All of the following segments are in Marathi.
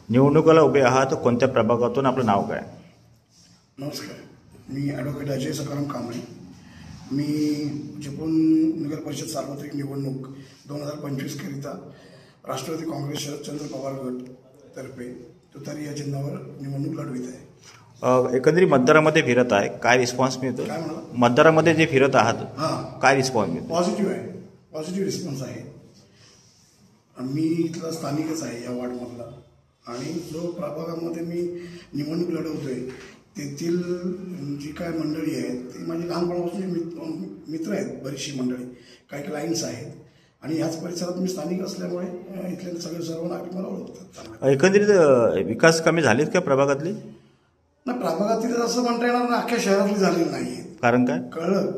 निवडणुकीला उभे आहात, कोणत्या प्रभागातून, आपलं नाव काय? नमस्कार, मी ॲडव्होकेट अजय सकाराम कांबळे. मी चिपळूण नगर परिषद सार्वत्रिक निवडणूक 2025 करिता राष्ट्रवादी काँग्रेस शरदचंद्र पवार गट तर्फे तुतारी या चिन्हावर निवडणूक लढवित आहे. एकंदरीत मतदारामध्ये फिरत आहे, काय रिस्पॉन्स मिळतो? काय म्हणा, मतदारामध्ये जे फिरत आहात हां, काय रिस्पॉन्स मिळतो? पॉझिटिव्ह आहे, पॉझिटिव्ह रिस्पॉन्स आहे. मी इथला स्थानिकच आहे या वॉर्डमधला, आणि जो प्रभागामध्ये मी निवडणूक लढवतोय तेथील जी काय मंडळी आहेत ती माझी लहानपणापासून मित्र आहेत. बरीचशी मंडळी, काही क्लायंट्स आहेत, आणि ह्याच परिसरात मी स्थानिक असल्यामुळे इथले सर्व नागरिक मला ओळखतात. एकंदरीत विकास कामे झालीत का प्रभागातली? नाही, प्रभागातील असं म्हणता येणार ना, अख्ख्या शहरातली झालेली नाही आहे. कारण काय? कळलं.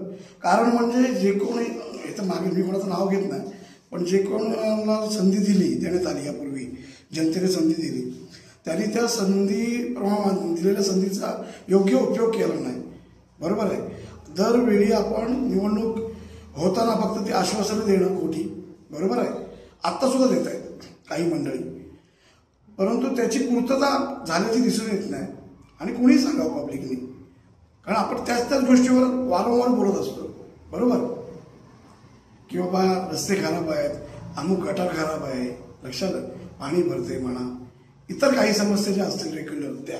कारण म्हणजे जे कोणी इथं मागे, मी कोणाचं नाव घेत नाही, पण जे कोणाला संधी दिली, देण्यात आली यापूर्वी जनतेने संधी दिली, त्यांनी त्या दिलेल्या संधीचा योग्य उपयोग केला नाही. बरोबर आहे. दरवेळी आपण निवडणूक होताना फक्त ती आश्वासनं देणं खोटी, बरोबर आहे, आत्तासुद्धा देत आहेत काही मंडळी, परंतु त्याची पूर्तता झाल्याची दिसून येत नाही. आणि कुणीही सांगावं पब्लिकनी, कारण आपण त्याच गोष्टीवर वारंवार बोलत असतो. बरोबर की बाबा रस्ते खराब आहेत, अमुक गटार खराब आहे, लक्षात पाणी भरते म्हणा, इतर काही समस्या ज्या असतील रेग्युलर त्या.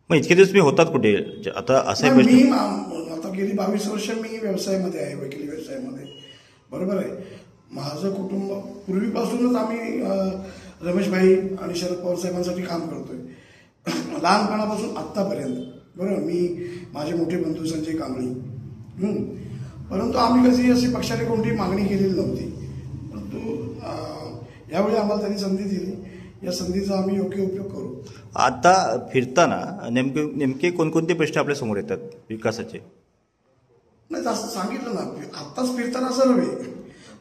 मग इतके दिवस मी होतात कुठे आता? असं मी आता गेली 22 वर्ष मी व्यवसायामध्ये आहे, वकिली व्यवसायामध्ये. बरोबर आहे. माझं कुटुंब पूर्वीपासूनच आम्ही रमेशभाई आणि शरद पवार साहेबांसाठी काम करतोय, लहानपणापासून आत्तापर्यंत. बरोबर. मी, माझे मोठे बंधू संजय कांबळे, परंतु आम्ही कधी अशी पक्षाने कोणती मागणी केलेली नव्हती. परंतु यावेळी आम्हाला त्यांनी संधी दिली, या संधीचा आम्ही योग्य उपयोग करू. आता फिरताना नेमके कोणकोणते प्रश्न आपल्या समोर येतात विकासाचे? नाही, जास्त सांगितलं ना, आत्ताच फिरताना सर्व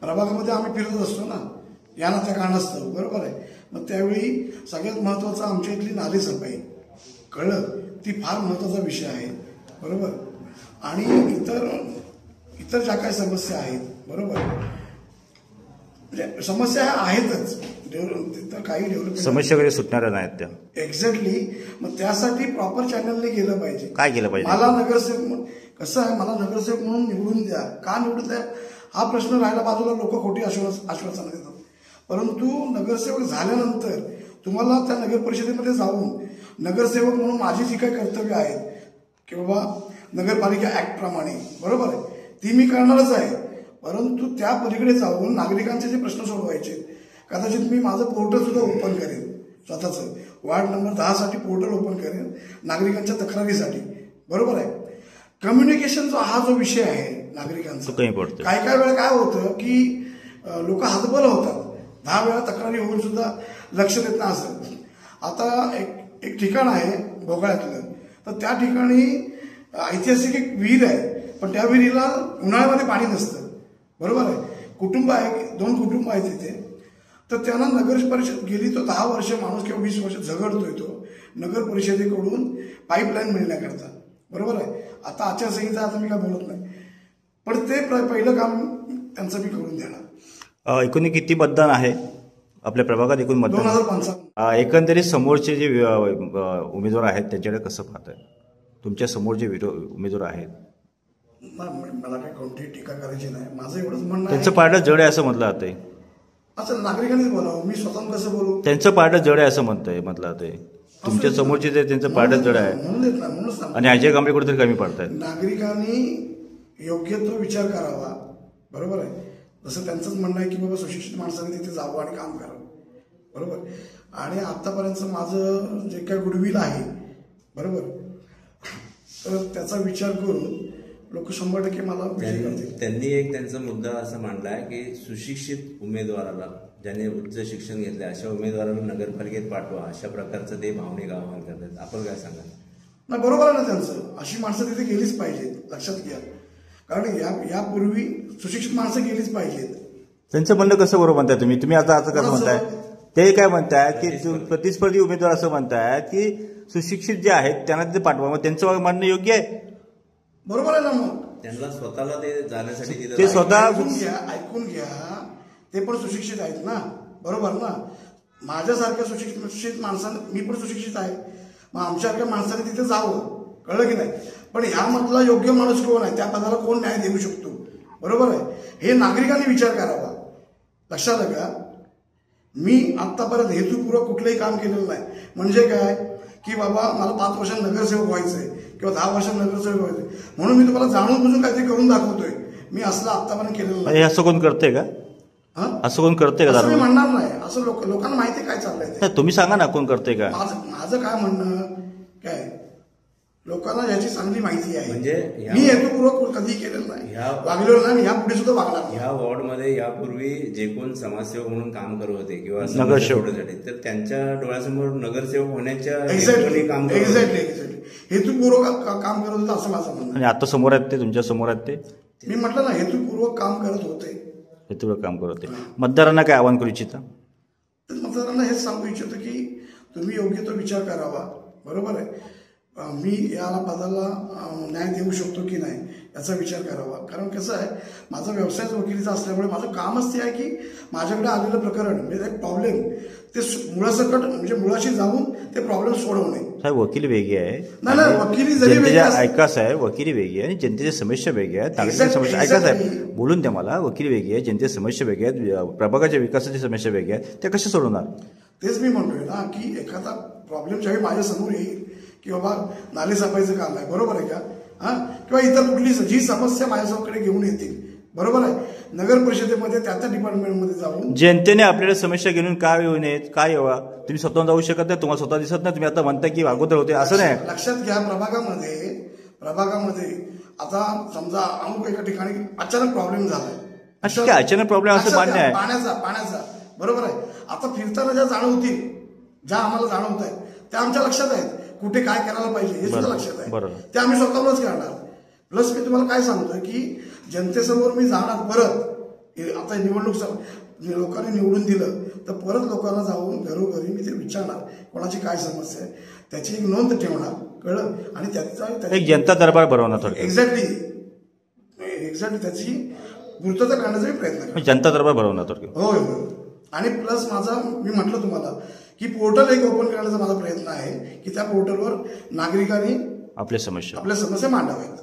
प्रभागामध्ये आम्ही फिरत असतो ना, या ना त्या कारणास्तव. बरोबर आहे. मग त्यावेळी सगळ्यात महत्त्वाचं आमच्या इथली नाली सफाई, कळलं, ती फार महत्त्वाचा विषय आहे. बरोबर. आणि इतर ज्या काही समस्या आहेत, बरोबर, म्हणजे समस्या आहेतच, तर काही डेव्हलपमेंट समस्या वगैरे सुटणाऱ्या नाहीत त्या. एक्झॅक्टली. मग त्यासाठी प्रॉपर चॅनलने गेलं पाहिजे. काय केलं पाहिजे? मला नगरसेवक, कसं आहे, मला नगरसेवक म्हणून निवडून द्या, का निवडून द्या हा प्रश्न राहिला बाजूला. लोक खोटी आश्वासनं देतात, परंतु नगरसेवक झाल्यानंतर तुम्हाला त्या नगर परिषदेमध्ये जाऊन नगरसेवक म्हणून माझी जी काही कर्तव्य आहेत की बाबा नगरपालिका ऍक्ट प्रमाणे, बरोबर आहे, ती मी करणारच आहे. परंतु त्या पलीकडे जाऊन नागरिकांचे जे प्रश्न सोडवायचे, कदाचित मी माझं पोर्टल सुद्धा ओपन करेन, स्वतःचं वार्ड नंबर 10 साठी पोर्टल ओपन करेन नागरिकांच्या तक्रारीसाठी. बरोबर आहे. कम्युनिकेशनचा हा जो विषय आहे नागरिकांचा, काय वेळा काय होतं की लोक हतबल होतात, 10 वेळा तक्रारी होऊन सुद्धा लक्ष देत नाही. असं आता एक ठिकाण आहे भोगाळ्यातलं, तर त्या ठिकाणी ऐतिहासिक एक विहीर आहे, पण त्या विहिरीला उन्हाळ्यामध्ये पाणी नसतं. बरोबर आहे. कुटुंब आहे, 2 कुटुंब आहेत तिथे, तर त्यांना नगर परिषद गेली तो 10 वर्ष माणूस किंवा 20 वर्ष झगडतोय तो नगर परिषदेकडून पाईपलाईन मिळण्याकरता. बरोबर आहे. आता आचारसंहिता, आता मी काय बोलत नाही, पण ते पहिलं काम त्यांचं मी करून देणार. एकूण किती मतदान आहे आपल्या प्रभागात? एकूण मतदान 2055. एकंदरीत समोरचे जे उमेदवार आहेत त्यांच्याकडे कसं पाहताय? तुमच्या समोर जे उमेदवार आहेत, मला काही कोणतीही टीका करायची नाही. माझं एवढंच म्हणणं, त्यांचं पारडं जड आहे असं म्हटलं जातंय. असं नागरिकांनीच बोलावं, मी स्वतः कसं बोलू? त्यांचं पारडं जड आहे असं म्हटलं जातंय. तुमच्या समोरचे जे त्यांचं पारडं जड आहे आणि अजय कांबळे कुठेतरी कमी पडतायत. नागरिकांनी योग्य तो विचार करावा. बरोबर आहे. जसं त्यांचंच म्हणणं आहे की बाबा सुशिक्षित माणसाने तिथे जावं आणि काम करावं. बरोबर. आणि आतापर्यंत माझं जे काही गुडविल आहे, बरोबर, तर त्याचा विचार करून लोक 100% मला विजय करतील. त्यांनी एक त्यांचा मुद्दा असा मांडला आहे की सुशिक्षित उमेदवाराला, ज्याने उच्च शिक्षण घेतले अशा उमेदवाराला नगरपालिकेत पाठवा, अशा प्रकारचं ते भावनिक आवाहन करतात. आपण काय सांगाल? नाही, बरोबर आहे ना त्यांचं. अशी माणसं तिथे गेलीच पाहिजेत, लक्षात घ्या. कारण यापूर्वी सुशिक्षित माणसं गेलीच पाहिजेत. त्यांचं म्हणणं कसं बरोबर म्हणताय तुम्ही आता असं कसं म्हणताय? ते काय म्हणतायत की प्रतिस्पर्धी उमेदवार असं म्हणतायत की सुशिक्षित जे आहेत त्यांना तिथे पाठवा. मग त्यांचं म्हणणं योग्य आहे, बरोबर आहे ना. मग त्यांना स्वतःला ते जाण्यासाठी ते स्वतः ऐकून घ्या, ते पण सुशिक्षित आहेत ना, बरोबर ना. माझ्यासारख्या सुशिक्षित माणसाने, मी पण सुशिक्षित आहे, मग आमच्यासारख्या माणसाने तिथे जावं, कळलं की नाही. पण ह्यामधला योग्य माणूस कोण आहे, त्या पदाला कोण न्याय देऊ शकतो, बरोबर आहे, हे नागरिकांनी विचार करावा. लक्षात आहे का, मी आत्तापर्यंत हेतुपूर्वक कुठलंही काम केलेलं नाही. म्हणजे काय की बाबा मला 5 वर्षांत नगरसेवक व्हायचंय किंवा 10 वर्षांत नगरसेवक व्हायचंय म्हणून मी तुम्हाला जाणून बुजून काहीतरी करून दाखवतोय. मी असलं आत्तापर्यंत केलेलं नाही. असं कोण करते का? असं कोण करते का? असं मी म्हणणार नाही. असं लोकांना माहिती काय चाललंय ते. तुम्ही सांगा ना कोण करते का? माझं काय म्हणणं काय, लोकांना याची चांगली माहिती आहे. म्हणजे मी हेतुपूर्वक कधी केलेलं नाही, वागलेलो नाही, ह्या पुढे सुद्धा वागणार नाही. ह्या वॉर्डमध्ये यापूर्वी जे कोण समाजसेवक म्हणून काम करत होते किंवा नगरसेवक, तर त्यांच्या डोळ्यासमोर नगरसेवक होण्याच्या एक्झॅक्टली हेतुपूर्वक काम करत होतं असं माझं म्हणणं. आणि आता समोर आहेत ते, तुमच्या समोर आहेत ते. मी म्हटलं ना हेतुपूर्वक काम करत होते. हेतुपूर्वक काम करत होते. मतदारांना काय आवाहन करू इच्छिता? तर मतदारांना हेच सांगू इच्छितो की तुम्ही योग्य तो विचार करावा, बरोबर आहे. मी याला पदाला न्याय देऊ शकतो की नाही याचा विचार करावा. कारण कसं आहे, माझा व्यवसायच वकिलीचा असल्यामुळे माझं कामच ते आहे की माझ्याकडे आलेलं प्रकरण म्हणजे एक प्रॉब्लेम ते मुळासकट म्हणजे मुळाशी जाऊन ते प्रॉब्लेम सोडवणे. साहेब वकील वेगळी आहे, नाही वकिली जरी वेगळी ऐका साहेब, वकिली वेगळी आहे आणि जनतेच्या समस्या वेगळ्या आहेत, नागरिकांच्या समस्या. ऐका साहेब, बोलून द्या मला. वकिली वेगळी आहे, जनतेच्या समस्या वेगळ्या आहेत, प्रभागाच्या विकासाची समस्या वेगळ्या आहेत, त्या कशा सोडवणार? तेच मी म्हणतोय ना की एखादा प्रॉब्लेम ज्यावेळी माझ्या समोर येईल की बाबा नाले साफायचं काम आहे, बरोबर आहे का, किंवा इतर कुठली जी समस्या माझ्याकडे घेऊन येतील, बरोबर आहे, नगर परिषदेमध्ये त्या डिपार्टमेंटमध्ये जाऊन जनतेने आपल्याला समस्या घेऊन काय येऊ नयेत, काय यावा, तुम्ही स्वतःहून जाऊ शकत नाही, तुम्हाला स्वतः दिसत नाही, तुम्ही आता म्हणता की अगोदर होते, असं नाही. लक्षात घ्या, प्रभागामध्ये आता समजा अमुक एका ठिकाणी अचानक प्रॉब्लेम झालाय, अचानक प्रॉब्लेम असं मान्य आहे, पाण्याचा बरोबर आहे. आता फिरताना ज्या जाणवतील, ज्या आम्हाला जाणवत आहेत त्या आमच्या लक्षात आहेत, कुठे काय करायला पाहिजे हे सुद्धा लक्षात आहे, ते आम्ही स्वतःवरच करणार. प्लस मी तुम्हाला काय सांगतोय की जनतेसमोर मी जाणार परत. आता निवडणूक लोकांनी निवडून दिलं तर परत लोकांना जाऊन घरोघरी मी ते विचारणार कोणाची काय समस्या आहे, त्याची एक नोंद ठेवणार, कळलं, आणि त्याचा एक जनता दरबार भरवणार. एक्झॅक्टली त्याची पूर्तता करण्याचा प्रयत्न करतो. जनता दरबार भरवणार. होय. आणि प्लस माझा मी म्हटलं तुम्हाला की पोर्टल एक ओपन करण्याचा माझा प्रयत्न आहे की त्या पोर्टलवर नागरिकांनी आपल्या समस्या मांडाव्यात.